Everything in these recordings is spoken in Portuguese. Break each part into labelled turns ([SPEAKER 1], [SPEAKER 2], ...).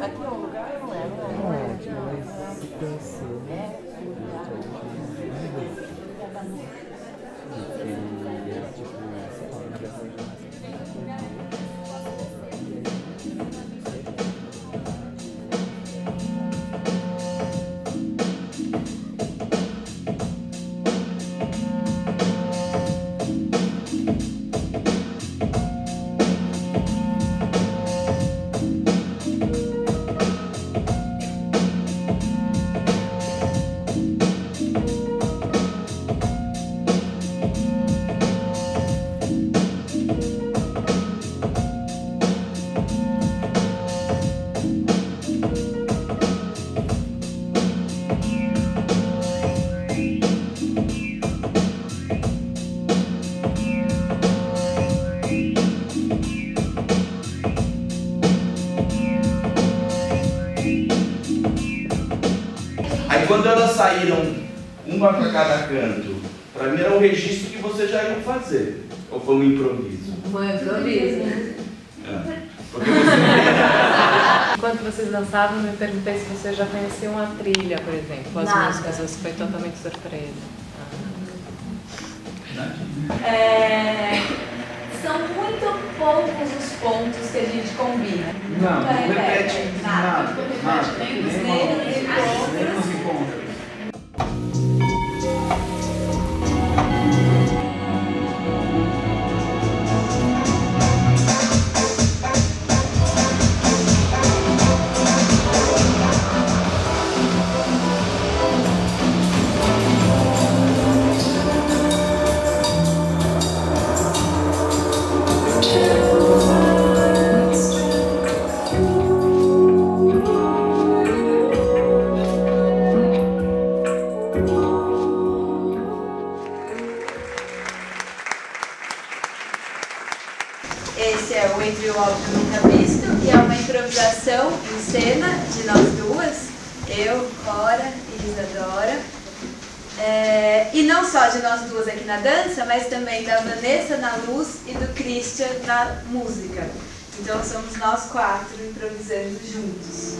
[SPEAKER 1] Aqui é um lugar, não é?
[SPEAKER 2] Aí quando elas saíram, uma para cada canto, para mim era um registro que vocês já iam fazer. Ou foi um improviso?
[SPEAKER 3] Foi um improviso.
[SPEAKER 2] Porque você...
[SPEAKER 4] Enquanto vocês dançavam, me perguntei se vocês já conheciam a trilha, por exemplo, as músicas, ou se foi totalmente surpresa.
[SPEAKER 3] São muito poucos os pontos que a gente combina.
[SPEAKER 5] Não repete nada.
[SPEAKER 3] Nem nos encontros. Esse é o Entre o Óbvio Nunca Visto, que é uma improvisação em cena de nós duas, eu, Cora e Isadora. E não só de nós duas aqui na dança, mas também da Vanessa na luz e do Christian na música. Então somos nós quatro improvisando juntos.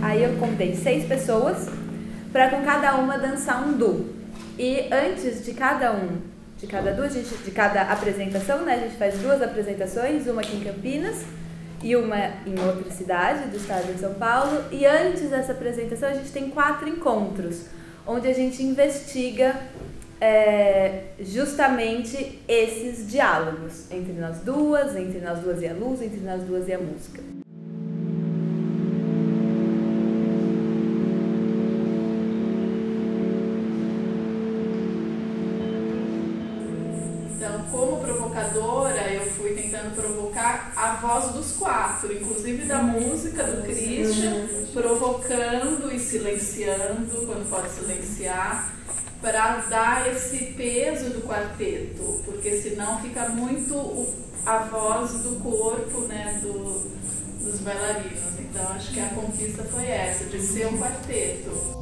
[SPEAKER 3] Aí eu convidei 6 pessoas para com cada uma dançar um duo. E antes de cada duo, de cada apresentação, né, a gente faz 2 apresentações, uma aqui em Campinas e uma em outra cidade do estado de São Paulo. E antes dessa apresentação a gente tem 4 encontros, onde a gente investiga justamente esses diálogos entre nós duas e a luz, entre nós duas e a música.
[SPEAKER 6] Então, como provocadora, eu fui tentando provocar a voz dos 4, inclusive da música do Christian, provocando e silenciando, quando pode silenciar, para dar esse peso do quarteto, porque senão fica muito a voz do corpo, né, dos bailarinos. Então, acho que a conquista foi essa, de ser um quarteto.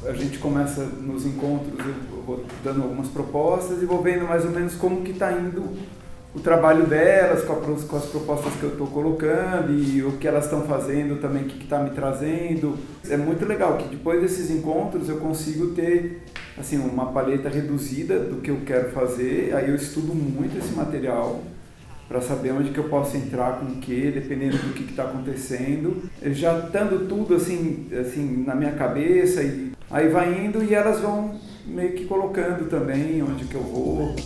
[SPEAKER 5] A gente começa nos encontros, eu vou dando algumas propostas e vou vendo mais ou menos como que está indo o trabalho delas, com as propostas que eu estou colocando e o que elas estão fazendo também, o que está me trazendo. É muito legal que depois desses encontros eu consigo ter assim, uma paleta reduzida do que eu quero fazer, aí eu estudo muito esse material para saber onde que eu posso entrar com o que, dependendo do que está acontecendo. Já estando tudo assim na minha cabeça, e aí vai indo e elas vão meio que colocando também onde que eu vou.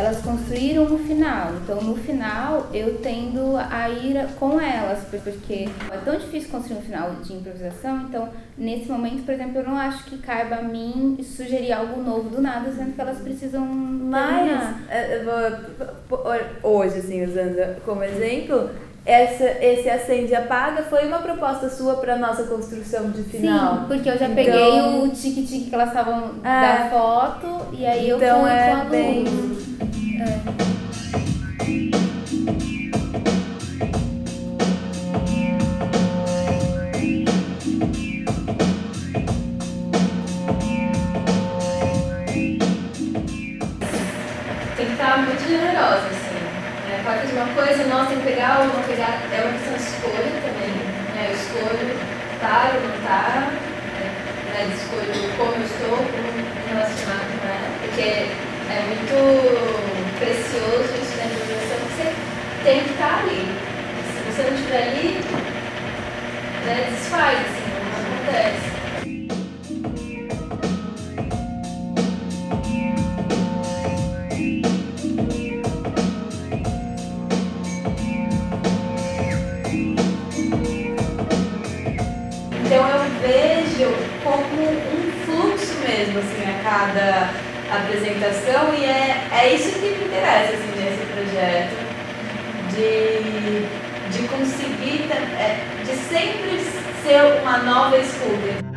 [SPEAKER 1] elas construíram o final. Então, no final, eu tendo a ir com elas, porque é tão difícil construir um final de improvisação. Então, nesse momento, por exemplo, eu não acho que caiba a mim sugerir algo novo do nada, sendo que elas precisam
[SPEAKER 3] Mas, eu vou, hoje, assim, usando como exemplo, esse acende e apaga foi uma proposta sua para nossa construção de final.
[SPEAKER 1] Sim, porque eu já peguei o tique-tique que elas estavam da foto e aí eu fui com a luz.
[SPEAKER 4] Tem que estar muito generosa, assim. Parte de uma coisa, nossa, tem que pegar ou não pegar, é uma questão de escolha também. Eu escolho estar ou não estar, escolho como eu estou, como me relacionar com ela, porque é muito precioso isso na improvisação, que você tem que estar ali. Se você não estiver ali, desfaz, assim, não acontece.
[SPEAKER 3] Então eu vejo como um fluxo mesmo, assim, a cada apresentação, e é isso que me interessa, assim, nesse projeto, de conseguir, de sempre ser uma nova escuta.